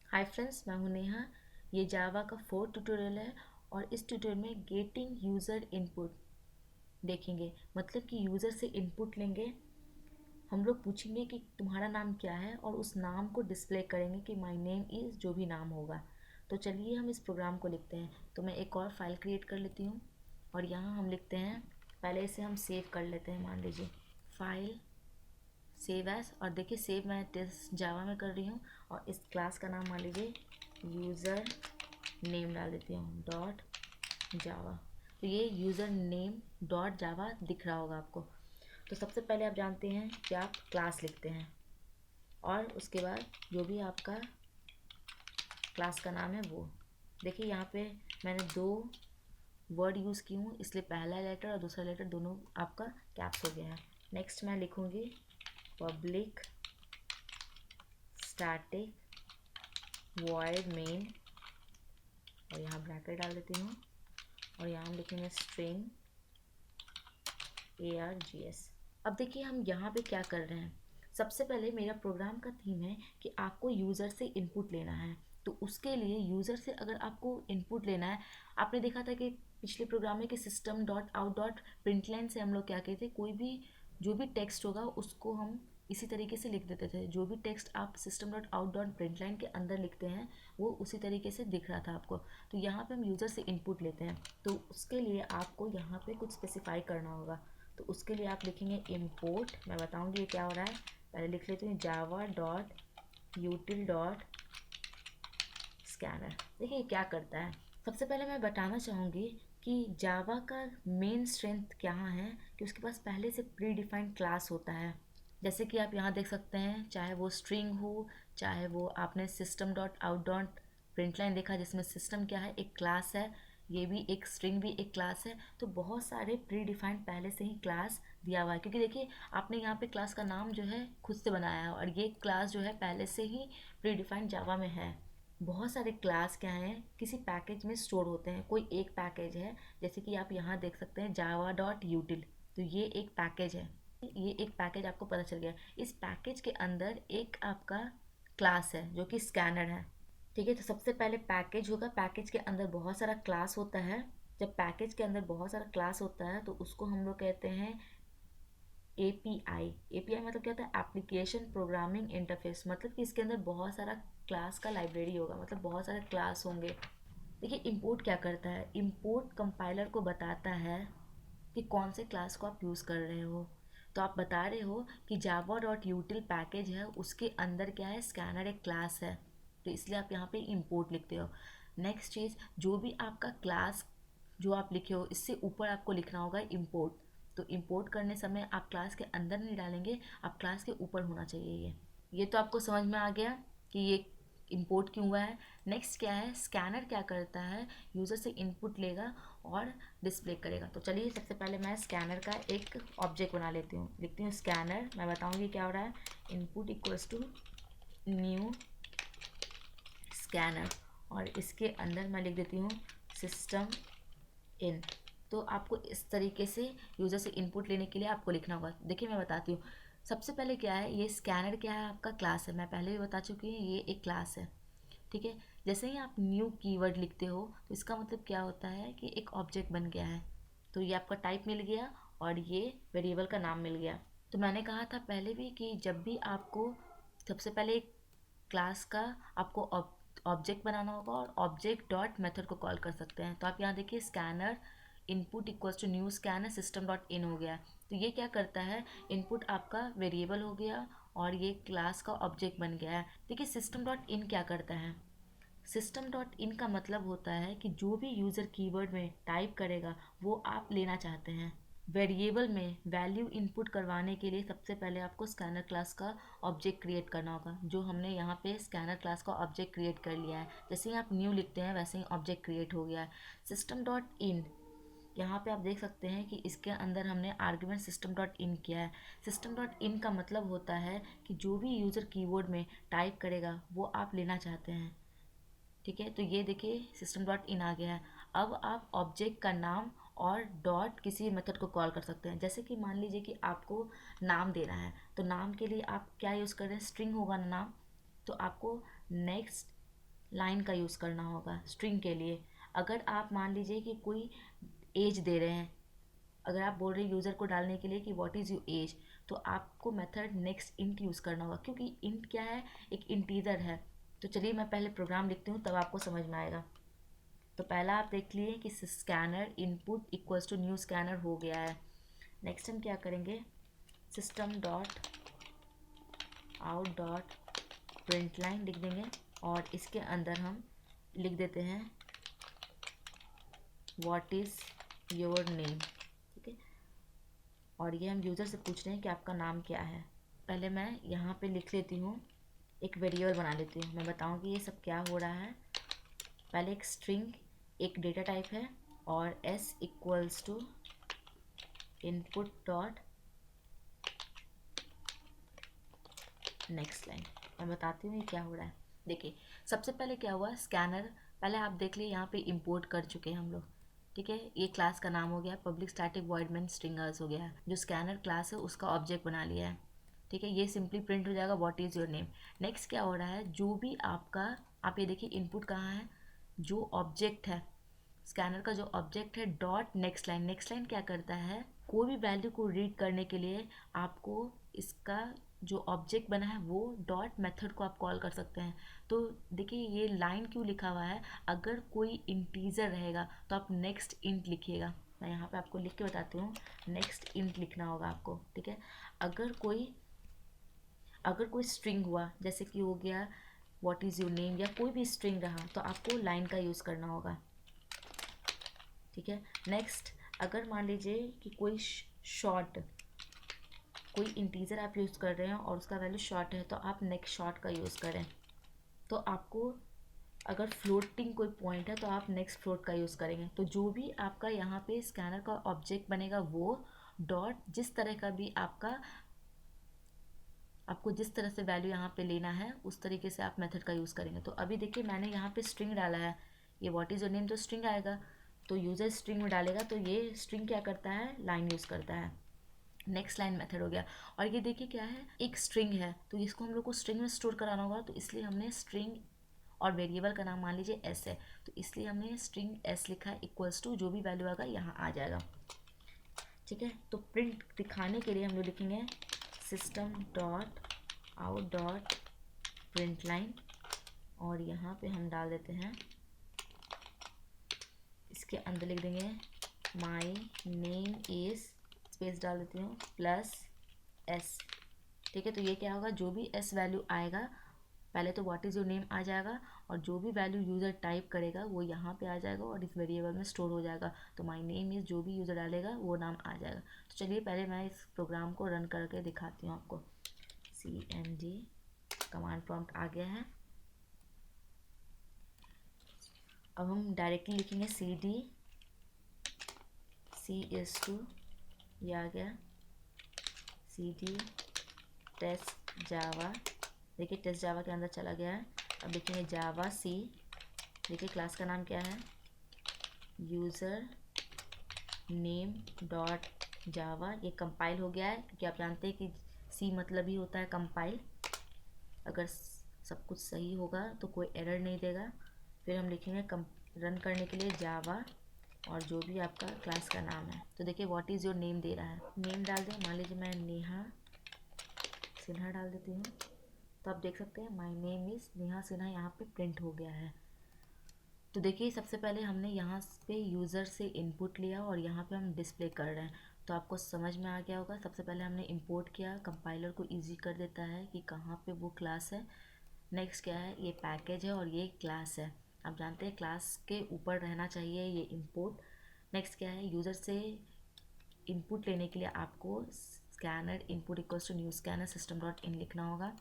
Hi friends, मैं हूं नेहा। ये जावा का 4th ट्यूटोरियल है और इस ट्यूटोरियल में गेटिंग यूज़र इनपुट देखेंगे। मतलब कि यूज़र से इनपुट लेंगे। हम लोग पूछेंगे कि तुम्हारा नाम क्या है और उस नाम को डिस्प्ले करेंगे कि माय नेम इज़ जो भी नाम होगा। तो चलिए हम इस प्रोग्राम को लिखते हैं। तो मैं एक और फाइल क्रिएट कर लेती हूँ और यहाँ हम लिखते हैं, पहले इसे हम सेव कर लेते हैं। मान लीजिए फाइल सेव एज, और देखिए सेव मैं टेस्ट जावा में कर रही हूँ और इस क्लास का नाम मान लीजिए यूज़र नेम डाल देती हूँ डॉट जावा। तो ये यूज़र नेम डॉट जावा दिख रहा होगा आपको। तो सबसे पहले आप जानते हैं कि आप क्लास लिखते हैं और उसके बाद जो भी आपका क्लास का नाम है वो देखिए। यहाँ पे मैंने दो वर्ड यूज़ की हूँ, इसलिए पहला लेटर और दूसरा लेटर दोनों आपका कैप्स हो गया है। नेक्स्ट मैं लिखूँगी पब्लिक स्टैटिक वॉइड मेन, और यहाँ ब्रैकेट डाल देती हूँ और यहाँ हम लिखेंगे स्ट्रिंग args। अब देखिए हम यहाँ पे क्या कर रहे हैं। सबसे पहले मेरा प्रोग्राम का थीम है कि आपको यूज़र से इनपुट लेना है। तो उसके लिए यूज़र से अगर आपको इनपुट लेना है, आपने देखा था कि पिछले प्रोग्राम में कि सिस्टम डॉट आउट डॉट प्रिंटलाइन से हम लोग क्या कहते थे, कोई भी जो भी टेक्स्ट होगा उसको हम इसी तरीके से लिख देते थे। जो भी टेक्स्ट आप सिस्टम डॉट आउट डॉट प्रिंटलाइन के अंदर लिखते हैं वो उसी तरीके से दिख रहा था आपको। तो यहाँ पे हम यूज़र से इनपुट लेते हैं, तो उसके लिए आपको यहाँ पे कुछ स्पेसिफाई करना होगा। तो उसके लिए आप लिखेंगे इम्पोर्ट। मैं बताऊंगी ये क्या हो रहा है, पहले लिख लेती हूँ जावा डॉट यूटिल डॉट स्कैनर। देखिए क्या करता है। सबसे पहले मैं बताना चाहूँगी कि जावा का मेन स्ट्रेंथ क्या है कि उसके पास पहले से प्री डिफाइंड क्लास होता है। जैसे कि आप यहाँ देख सकते हैं, चाहे वो स्ट्रिंग हो, चाहे वो आपने सिस्टम डॉट आउट डॉट प्रिंटलाइन देखा जिसमें सिस्टम क्या है, एक क्लास है। ये भी एक स्ट्रिंग भी एक क्लास है। तो बहुत सारे प्री डिफाइंड पहले से ही क्लास दिया हुआ है, क्योंकि देखिए आपने यहाँ पे क्लास का नाम जो है खुद से बनाया है और ये क्लास जो है पहले से ही प्री डिफाइंड जावा में है। बहुत सारे क्लास क्या हैं किसी पैकेज में स्टोर होते हैं। कोई एक पैकेज है, जैसे कि आप यहाँ देख सकते हैं जावा डॉट यूटिल, तो ये एक पैकेज है। ये एक पैकेज आपको पता चल गया। इस पैकेज के अंदर एक आपका क्लास है जो कि स्कैनर है। ठीक है, तो सबसे पहले पैकेज होगा, पैकेज के अंदर बहुत सारा क्लास होता है। जब पैकेज के अंदर बहुत सारा क्लास होता है तो उसको हम लोग कहते हैं एपीआई। एपीआई मतलब क्या होता है, एप्लीकेशन प्रोग्रामिंग इंटरफेस। मतलब कि इसके अंदर बहुत सारा क्लास का लाइब्रेरी होगा, मतलब बहुत सारे क्लास होंगे। देखिए इंपोर्ट क्या करता है, इंपोर्ट कंपाइलर को बताता है कि कौन से क्लास को आप यूज़ कर रहे हो। तो आप बता रहे हो कि जावा डॉट यूटिल पैकेज है, उसके अंदर क्या है, स्कैनर एक क्लास है। तो इसलिए आप यहाँ पे इंपोर्ट लिखते हो। नेक्स्ट चीज़, जो भी आपका क्लास जो आप लिखे हो इससे ऊपर आपको लिखना होगा इंपोर्ट। तो इंपोर्ट करने समय आप क्लास के अंदर नहीं डालेंगे, आप क्लास के ऊपर होना चाहिए। ये तो आपको समझ में आ गया कि ये इंपोर्ट क्यों हुआ है। नेक्स्ट क्या है, स्कैनर क्या करता है, यूज़र से इनपुट लेगा और डिस्प्ले करेगा। तो चलिए सबसे पहले मैं स्कैनर का एक ऑब्जेक्ट बना लेती हूँ। लिखती हूँ स्कैनर। मैं बताऊँगी क्या हो रहा है, input equals to new scanner, और इसके अंदर मैं लिख देती हूँ सिस्टम इन। तो आपको इस तरीके से यूज़र से इनपुट लेने के लिए आपको लिखना होगा। देखिए मैं बताती हूँ। सबसे पहले क्या है, ये स्कैनर क्या है, आपका क्लास है। मैं पहले भी बता चुकी हूँ ये एक क्लास है। ठीक है, जैसे ही आप न्यू कीवर्ड लिखते हो तो इसका मतलब क्या होता है कि एक ऑब्जेक्ट बन गया है। तो ये आपका टाइप मिल गया और ये वेरिएबल का नाम मिल गया। तो मैंने कहा था पहले भी कि जब भी आपको सबसे पहले एक क्लास का आपको ऑब्जेक्ट बनाना होगा और ऑब्जेक्ट डॉट मेथड को कॉल कर सकते हैं। तो आप यहाँ देखिए scanner input equals to new scanner system dot in हो गया। तो ये क्या करता है, इनपुट आपका वेरिएबल हो गया और ये क्लास का ऑब्जेक्ट बन गया है। देखिए सिस्टम डॉट इन क्या करता है, सिस्टम डॉट इन का मतलब होता है कि जो भी यूज़र कीवर्ड में टाइप करेगा वो आप लेना चाहते हैं। वेरिएबल में वैल्यू इनपुट करवाने के लिए सबसे पहले आपको स्कैनर क्लास का ऑब्जेक्ट क्रिएट करना होगा, जो हमने यहाँ पे स्कैनर क्लास का ऑब्जेक्ट क्रिएट कर लिया है। जैसे ही आप न्यू लिखते हैं वैसे ही ऑब्जेक्ट क्रिएट हो गया है। सिस्टम डॉट इन, यहाँ पे आप देख सकते हैं कि इसके अंदर हमने आर्ग्यूमेंट सिस्टम डॉट इन किया है। सिस्टम डॉट इन का मतलब होता है कि जो भी यूज़र कीवर्ड में टाइप करेगा वो आप लेना चाहते हैं। ठीक है, तो ये देखिए सिस्टम डॉट इन आ गया है। अब आप ऑब्जेक्ट का नाम और डॉट किसी मेथड को कॉल कर सकते हैं। जैसे कि मान लीजिए कि आपको नाम देना है, तो नाम के लिए आप क्या यूज़ कर रहे हैं, स्ट्रिंग होगा ना नाम। तो आपको नेक्स्ट लाइन का यूज़ करना होगा स्ट्रिंग के लिए। अगर आप मान लीजिए कि कोई एज दे रहे हैं, अगर आप बोल रहे हैं यूज़र को डालने के लिए कि व्हाट इज़ योर एज, तो आपको मेथड नेक्स्ट इंट यूज़ करना होगा, क्योंकि इंट क्या है, एक इंटीजर है। तो चलिए मैं पहले प्रोग्राम लिखती हूँ, तब आपको समझ में आएगा। तो पहला आप देख लिए कि scanner input equals to new scanner हो गया है। नेक्स्ट हम क्या करेंगे, system dot out dot print line लिख देंगे, और इसके अंदर हम लिख देते हैं व्हाट इज़ योर नेम। ठीक है, और ये हम यूज़र से पूछ रहे हैं कि आपका नाम क्या है। पहले मैं यहाँ पे लिख लेती हूँ, एक वेरिएबल बना लेती हूँ, मैं बताऊँ कि ये सब क्या हो रहा है। पहले एक स्ट्रिंग एक डेटा टाइप है, और s equals to input dot next line. मैं बताती हूँ ये क्या हो रहा है। देखिए सबसे पहले क्या हुआ, स्कैनर पहले आप देख लिए यहाँ पे इंपोर्ट कर चुके हैं हम लोग। ठीक है, ये क्लास का नाम हो गया, public static void main stringers हो गया है। जो स्कैनर क्लास है उसका ऑब्जेक्ट बना लिया है। ठीक है, ये सिंपली प्रिंट हो जाएगा what is your name. Next क्या हो रहा है, जो भी आपका, आप ये देखिए इनपुट कहाँ है, जो ऑब्जेक्ट है स्कैनर का, जो ऑब्जेक्ट है dot next line. Next line क्या करता है, कोई भी वैल्यू को रीड करने के लिए आपको इसका जो ऑब्जेक्ट बना है वो डॉट मेथड को आप कॉल कर सकते हैं। तो देखिए ये लाइन क्यों लिखा हुआ है, अगर कोई इंटीजर रहेगा तो आप नेक्स्ट इंट लिखिएगा। मैं यहाँ पे आपको लिख के बताती हूँ, नेक्स्ट इंट लिखना होगा आपको। ठीक है, अगर कोई अगर कोई स्ट्रिंग हुआ, जैसे कि हो गया व्हाट इज़ योर नेम, या कोई भी स्ट्रिंग रहा, तो आपको लाइन का यूज़ करना होगा। ठीक है, नेक्स्ट अगर मान लीजिए कि कोई शॉर्ट, कोई इंटीजर आप यूज़ कर रहे हैं और उसका वैल्यू शॉर्ट है, तो आप नेक्स्ट शॉर्ट का यूज़ करें। तो आपको अगर फ्लोटिंग कोई पॉइंट है तो आप नेक्स्ट फ्लोट का यूज़ करेंगे। तो जो भी आपका यहाँ पे स्कैनर का ऑब्जेक्ट बनेगा वो डॉट जिस तरह का भी आपको जिस तरह से वैल्यू यहाँ पे लेना है उस तरीके से आप मेथड का यूज़ करेंगे। तो अभी देखिए मैंने यहाँ पे स्ट्रिंग डाला है, ये व्हाट इज़ योर नेम तो स्ट्रिंग आएगा, तो यूज़र स्ट्रिंग में डालेगा, तो ये स्ट्रिंग क्या करता है, लाइन यूज़ करता है। नेक्स्ट लाइन मेथड हो गया। और ये देखिए क्या है, एक स्ट्रिंग है, तो इसको हम लोग को स्ट्रिंग में स्टोर कराना होगा, तो इसलिए हमने स्ट्रिंग, और वेरिएबल का नाम मान लीजिए एस है, तो इसलिए हमने स्ट्रिंग एस लिखा है, इक्वल्स टू जो भी वैल्यू आएगा यहाँ आ जाएगा। ठीक है, तो प्रिंट दिखाने के लिए हम लोग लिखेंगे system dot out dot print line, और यहाँ पे हम डाल देते हैं, इसके अंदर लिख देंगे माई नेम इज़, स्पेस डाल देती हूँ, प्लस एस। ठीक है, तो ये क्या होगा, जो भी एस वैल्यू आएगा, पहले तो व्हाट इज़ योर नेम आ जाएगा, और जो भी वैल्यू यूज़र टाइप करेगा वो यहाँ पे आ जाएगा और इस वेरिएबल में स्टोर हो जाएगा। तो माई नेम इज़ जो भी यूज़र डालेगा वो नाम आ जाएगा। तो चलिए पहले मैं इस प्रोग्राम को रन करके दिखाती हूँ आपको। cmd कमांड प्रॉम्प्ट आ गया है। अब हम डायरेक्टली लिखेंगे cd c इज़ टू, ये आ गया, cd टेस्ट जावा। देखिए टेस्ट जावा के अंदर चला गया है। अब लिखेंगे जावा सी, देखिए क्लास का नाम क्या है, यूज़र नेम डॉट जावा। ये कंपाइल हो गया है, क्योंकि आप जानते हैं कि सी मतलब ही होता है कंपाइल। अगर सब कुछ सही होगा तो कोई एरर नहीं देगा। फिर हम लिखेंगे रन करने के लिए जावा और जो भी आपका क्लास का नाम है। तो देखिए व्हाट इज़ योर नेम दे रहा है, नेम डाल दें, मान लीजिए मैं नेहा सिन्हा डाल देती हूँ। तो आप देख सकते हैं my name is Neha Sinha यहाँ पे प्रिंट हो गया है। तो देखिए सबसे पहले हमने यहाँ पे यूज़र से इनपुट लिया और यहाँ पे हम डिस्प्ले कर रहे हैं। तो आपको समझ में आ गया होगा, सबसे पहले हमने इंपोर्ट किया, कंपाइलर को इजी कर देता है कि कहाँ पे वो क्लास है। नेक्स्ट क्या है, ये पैकेज है और ये क्लास है। आप जानते हैं क्लास के ऊपर रहना चाहिए ये इंपोर्ट। नेक्स्ट क्या है, यूज़र से इनपुट लेने के लिए आपको scanner input equals to new scanner system dot in लिखना होगा।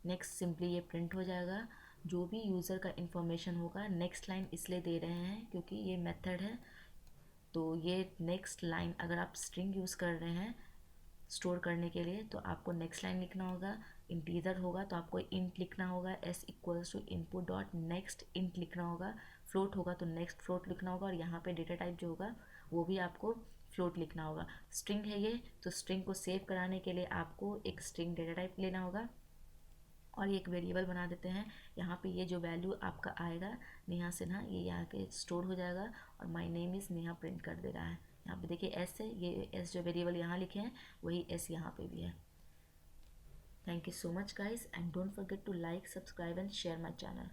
नेक्स्ट सिंपली ये प्रिंट हो जाएगा, जो भी यूज़र का इन्फॉर्मेशन होगा। नेक्स्ट लाइन इसलिए दे रहे हैं क्योंकि ये मेथड है, तो ये नेक्स्ट लाइन, अगर आप स्ट्रिंग यूज़ कर रहे हैं स्टोर करने के लिए तो आपको नेक्स्ट लाइन लिखना होगा। इंटीजर होगा तो आपको इंट लिखना होगा, S equals to input dot next int लिखना होगा। फ्लोट होगा तो नेक्स्ट फ्लोट लिखना होगा, और यहाँ पे डेटा टाइप जो होगा वो भी आपको फ्लोट लिखना होगा। स्ट्रिंग है ये, तो स्ट्रिंग को सेव कराने के लिए आपको एक स्ट्रिंग डेटा टाइप लेना होगा। और ये एक वेरिएबल बना देते हैं। यहाँ पे ये जो वैल्यू आपका आएगा नेहा सिन्हा, ये यहाँ के स्टोर हो जाएगा और my name is Neha print कर दे रहा है। यहाँ पे देखिए एस है, ये एस जो वेरिएबल यहाँ लिखे हैं वही एस यहाँ पे भी है। Thank you so much guys, and don't forget to like, subscribe and share my channel.